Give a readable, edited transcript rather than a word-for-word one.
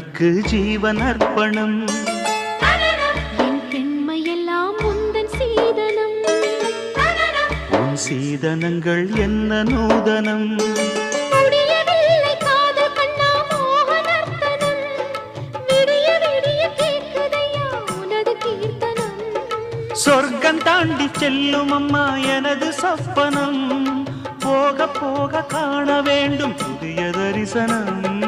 கண்மணிக்கு ஜீவன் அர்ப்பணம். என் பெண்மையெல்லாம் உந்தன் சீதனம். உன் சீதனங்கள் என்ன நூதனம். முடியவில்லை காதல் கண்ணா மோகனர்த்தனம். விடிய விடிய கேட்குதையா உனது கீர்த்தனம். சொர்க்கம் தாண்டி செல்லும் அம்மா எனது சொப்பனம். போக போக காண வேண்டும் புதிய தரிசனம்.